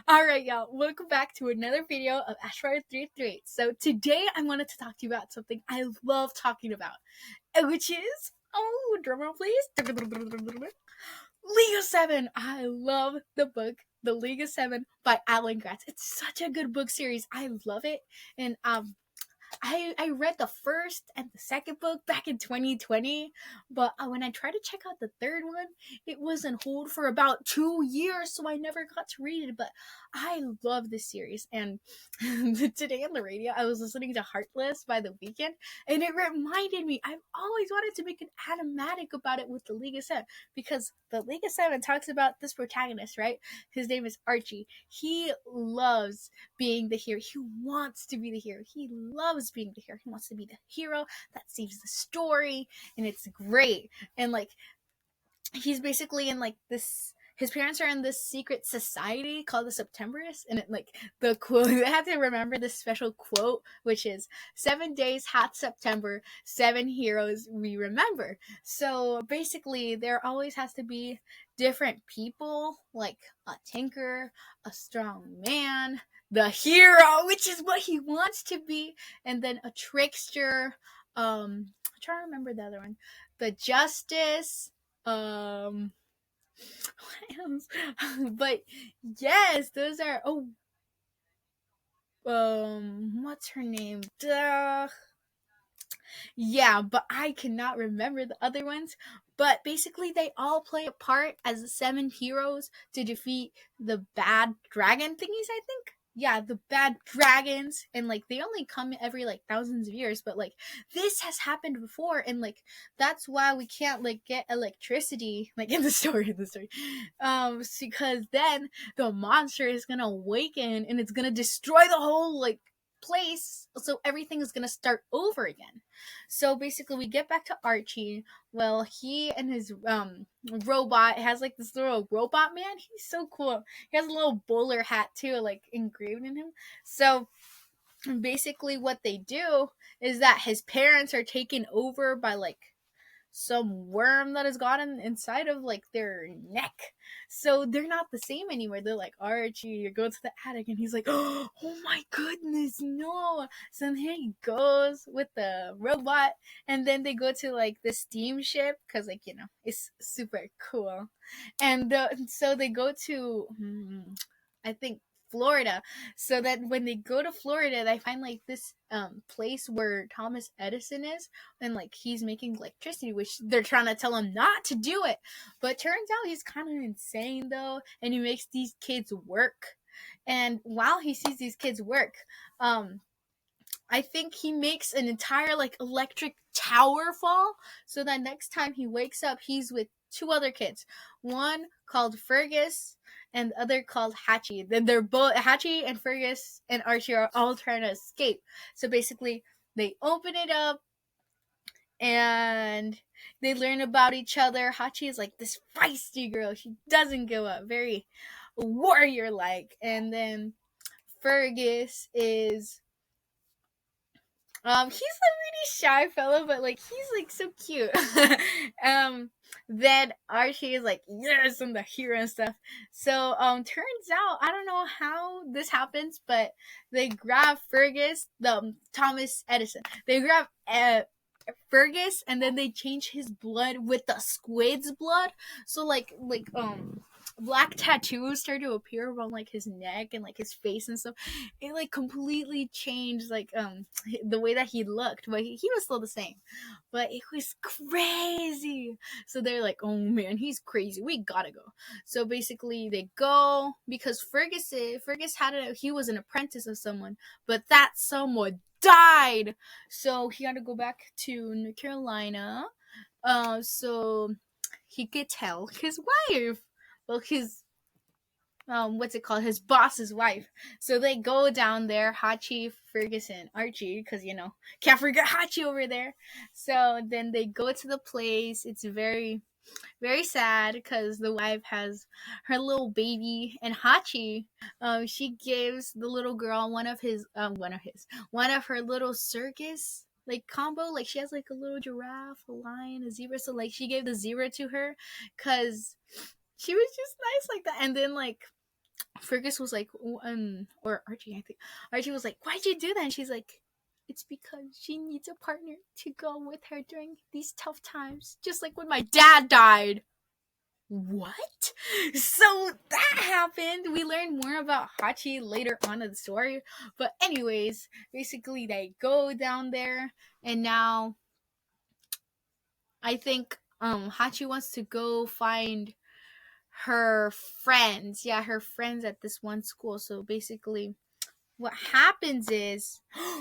Alright, y'all, welcome back to another video of Ashfire 338. So today I wanted to talk to you about something I love talking about, which is, drumroll please, League of Seven. I love the book, The League of Seven by Gratz. It's such a good book series. I love it. And I read the first and the second book back in 2020, but when I tried to check out the third one, it was on hold for about 2 years, so I never got to read it. But I love this series, and today on the radio, I was listening to Heartless by The Weeknd, and it reminded me I've always wanted to make an animatic about it with the League of Seven, because the League of Seven talks about this protagonist, right? His name is Archie. He loves being the hero. He wants to be the hero. He loves being the hero. He wants to be the hero that saves the story, and it's great. And like, he's basically in like this. His parents are in this secret society called the Septemberists, and it like the quote. I have to remember this special quote, which is 7 days hath September, 7 heroes we remember. So basically, there always has to be different people, like a tinker, a strong man, the hero, which is what he wants to be, and then a trickster. I'm trying to remember the other one. The justice. What else? But yes, those are. What's her name? Duh. Yeah, but I cannot remember the other ones. But basically, they all play a part as the 7 heroes to defeat the bad dragon thingies, I think. Yeah, the bad dragons. And, like, they only come every, like, thousands of years. But, like, this has happened before. And, like, that's why we can't, like, get electricity, like, in the story. Because then the monster is gonna awaken and it's gonna destroy the whole, like, place. So everything is gonna start over again. So basically, we get back to Archie. Well, he and his robot has like this little robot man. He's so cool. He has a little bowler hat too, like engraved in him. So basically, what they do is that his parents are taken over by like some worm that has gotten inside of like their neck. So they're not the same anymore. They're like, Archie, you go to the attic, and he's like, oh my goodness, no. So then he goes with the robot, and then they go to like the steamship because, like, it's super cool. And so they go to, I think, Florida. So that when they go to Florida, they find like this place where Thomas Edison is, and like he's making electricity, which they're trying to tell him not to do it. But turns out he's kind of insane though, and he makes these kids work. And while he sees these kids work, I think he makes an entire like electric tower fall, so that next time he wakes up, he's with two other kids. One called Fergus and the other called Hatchie. Then they're both Hatchie and Fergus and Archie are all trying to escape. So basically, they open it up and they learn about each other. Hachi is like this feisty girl. She doesn't give up. Very warrior like. And then Fergus is he's a really shy fellow, but like he's like so cute. Then Archie is like, yes, I'm the hero and stuff. So turns out, I don't know how this happens, but they grab Fergus, the Thomas Edison. They grab Fergus, and then they change his blood with the squid's blood. So like black tattoos start to appear around like his neck and like his face and stuff. It like completely changed like the way that he looked, but he was still the same. But it was crazy. So they're like, oh man, he's crazy. We gotta go. So basically they go because Fergus he was an apprentice of someone, but that someone died. So he had to go back to North Carolina. So he could tell his wife. Well, his what's it called? His boss's wife. So they go down there, Hachi, Ferguson, Archie, because can't forget Hachi over there. So then they go to the place. It's very, very sad because the wife has her little baby, and Hachi, she gives the little girl one of her little circus like combo. Like she has like a little giraffe, a lion, a zebra. So like she gave the zebra to her because she was just nice like that. And then like Fergus was like, or Archie, I think. Archie was like, "Why'd you do that?" And she's like, "It's because she needs a partner to go with her during these tough times, just like when my dad died." What? So that happened. We learn more about Hachi later on in the story. But anyways, basically they go down there, and now I think Hachi wants to go find her friends. Yeah, her friends at this one school. So basically what happens is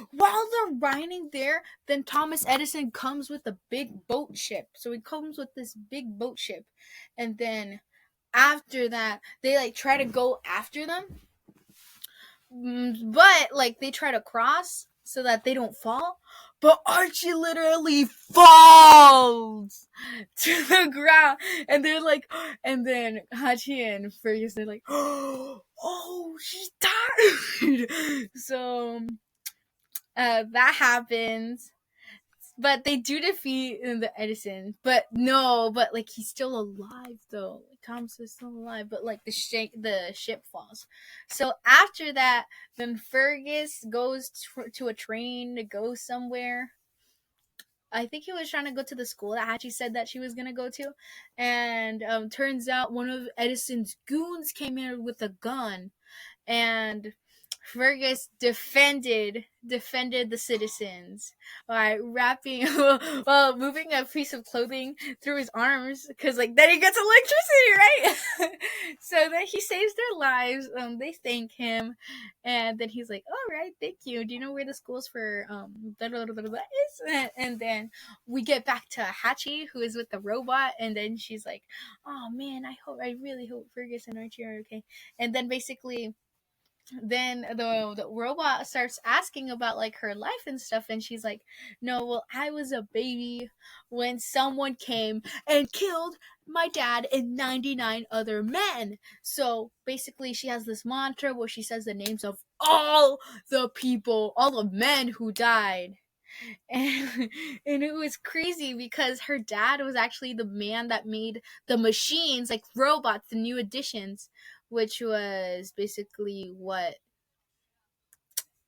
while they're riding there, then Thomas Edison comes with a big boat ship. So he comes with this big boat ship, and then after that they like try to go after them, but like they try to cross so that they don't fall, but Archie literally falls to the ground, and they're like, and then Hachi and Fergus, they're like, oh, she died. So that happens, but they do defeat the Edison. But no, but like he's still alive though. Thomas is still alive, but like the ship falls. So after that, then Fergus goes to a train to go somewhere. I think he was trying to go to the school that Hachi said that she was gonna go to, and turns out one of Edison's goons came in with a gun, and Fergus defended the citizens by wrapping, well, moving a piece of clothing through his arms, because like then he gets electricity, right? So then he saves their lives. They thank him, and then he's like, "All right, thank you. Do you know where the schools for is?" And then we get back to Hachi, who is with the robot, and then she's like, "Oh man, I really hope Fergus and Archie are okay." And then basically then the robot starts asking about like her life and stuff, and she's like, "No, well, I was a baby when someone came and killed my dad and 99 other men." So basically she has this mantra where she says the names of all the people, all the men who died. and, and it was crazy because her dad was actually the man that made the machines, like robots, the new additions, which was basically what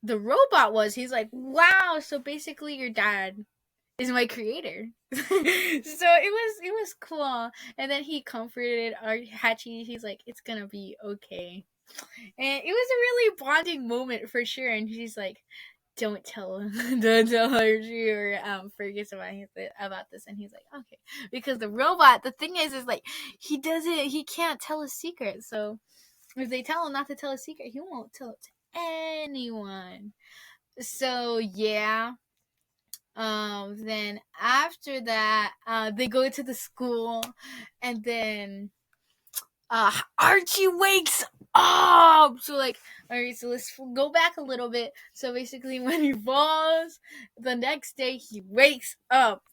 the robot was. He's like, "Wow, so basically your dad is my creator." So it was cool. And then he comforted our Hachi. He's like, "It's gonna be okay." And it was a really bonding moment for sure. And she's like, "Don't tell him, don't tell Archie or Fergus about this." And he's like, "Okay," because the robot, the thing is like he can't tell a secret. So if they tell him not to tell a secret, he won't tell it to anyone. So yeah. Then after that, they go to the school, and then Archie wakes up. So like, all right, so let's go back a little bit. So basically, when he falls, the next day he wakes up,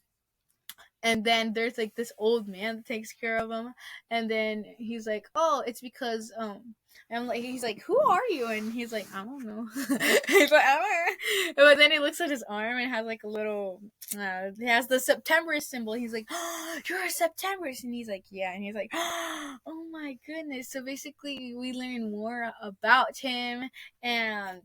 and then there's like this old man that takes care of him, and then he's like, "Oh, it's because I'm like," he's like, "Who are you?" And he's like, "I don't know." He's like, "I don't know." But then he looks at his arm and has like a little he has the September symbol. He's like, "Oh, you're a September," and he's like, "Yeah," and he's like, "Oh my goodness." So basically we learn more about him, and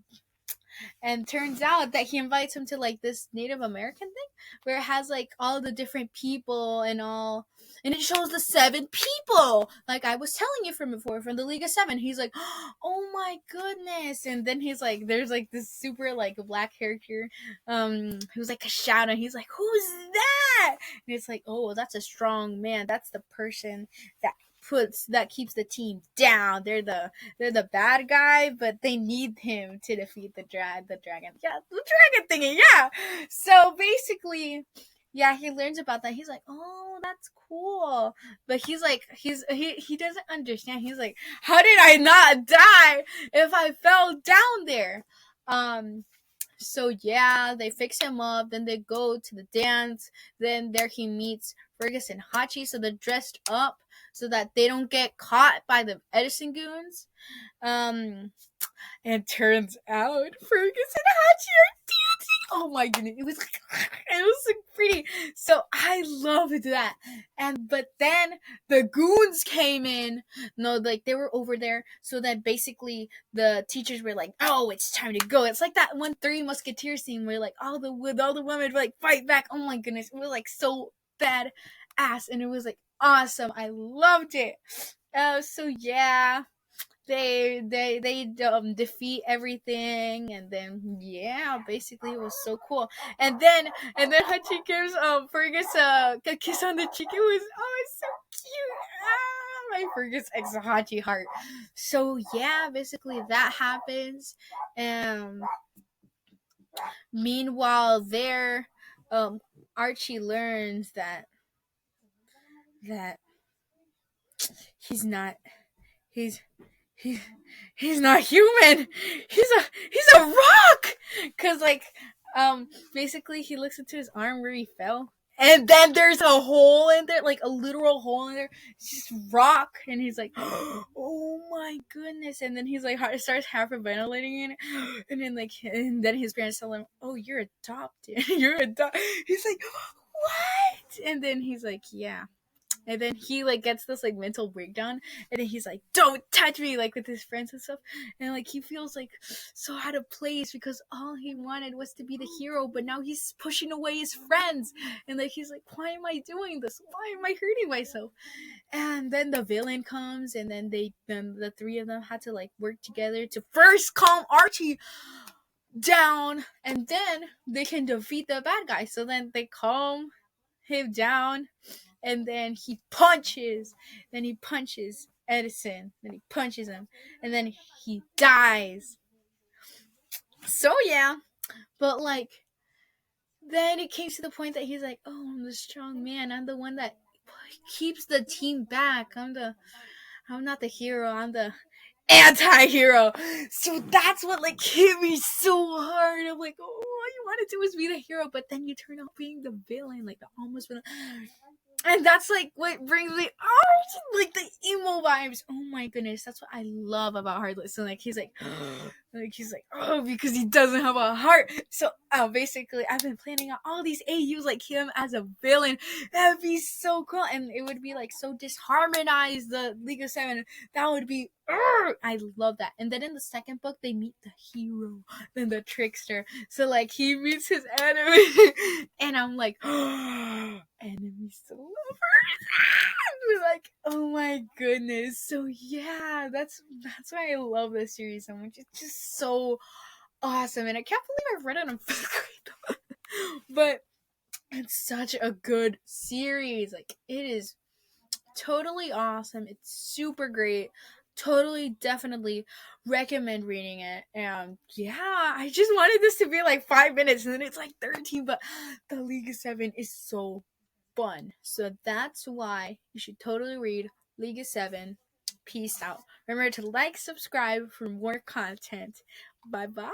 turns out that he invites him to like this Native American thing where it has like all the different people and all, and it shows the 7 people like I was telling you from before, from the League of Seven. He's like, "Oh my goodness." And then he's like, there's like this super like black character who's like a shadow. He's like, "Who's that?" And it's like, "Oh, that's a strong man. That's the person that keeps the team down. They're the bad guy, but they need him to defeat the dragon." Yeah, the dragon thingy. Yeah. So basically, yeah, he learns about that. He's like, "Oh, that's cool." But he's like, he doesn't understand. He's like, "How did I not die if I fell down there?" So yeah, they fix him up. Then they go to the dance. Then there he meets Fergus and Hachi. So they're dressed up so that they don't get caught by the Edison goons. And turns out Fergus and Hachi are dancing oh my goodness, it was so pretty. So I loved that. But then the goons came in. No, like they were over there, so that basically the teachers were like, "Oh, it's time to go." It's like that one Three Musketeers scene where like all the women like fight back. Oh my goodness, it was like so bad ass, and it was like awesome. I loved it. So yeah, they defeat everything, and then yeah, basically it was so cool. And then Hachi gives Fergus a kiss on the cheek. It's so cute. My Fergus X Hachi heart. So yeah, basically that happens. Um Meanwhile there, Archie learns that he's not he's he he's not human. He's a rock. Cause like basically he looks into his arm where he fell, and then there's a hole in there, like a literal hole in there. It's just rock, and he's like, oh my goodness. And then he's like starts hyperventilating in it, and then his parents tell him, oh, you're adopted. You're adopted. He's like, what? And then he's like, yeah. And then he like gets this like mental breakdown, and then he's like, don't touch me, like with his friends and stuff. And like he feels like so out of place because all he wanted was to be the hero, but now he's pushing away his friends. And like he's like, why am I doing this? Why am I hurting myself? And then the villain comes, and then the three of them had to like work together to first calm Archie down, and then they can defeat the bad guy. So then they calm him down, and then he punches Edison, then he punches him, and then he dies. So yeah, but like then it came to the point that he's like, oh, I'm the strong man, I'm the one that keeps the team back, I'm not the hero, I'm the anti-hero. So that's what like hit me so hard. I'm like, oh, all you want to do is be the hero, but then you turn out being the villain, like the almost villain. And that's like what brings me like the emo vibes. Oh my goodness, that's what I love about Heartless. So like he's like oh, because he doesn't have a heart. So basically I've been planning out all these AUs like him as a villain. That'd be so cool, and it would be like so disharmonized the League of Seven. That would be I love that. And then in the second book they meet the hero, then the trickster. So like he meets his enemy, and I'm like, enemies to lovers. Like, oh my goodness. So yeah, that's why I love this series so much. It's just so awesome, and I can't believe I've read it on fifth grade. But it's such a good series. Like it is totally awesome. It's super great. Totally, definitely recommend reading it. And yeah, I just wanted this to be like 5 minutes, and then it's like 13. But the League of Seven is so fun. So that's why you should totally read League of Seven. Peace out. Remember to like, subscribe for more content. Bye bye.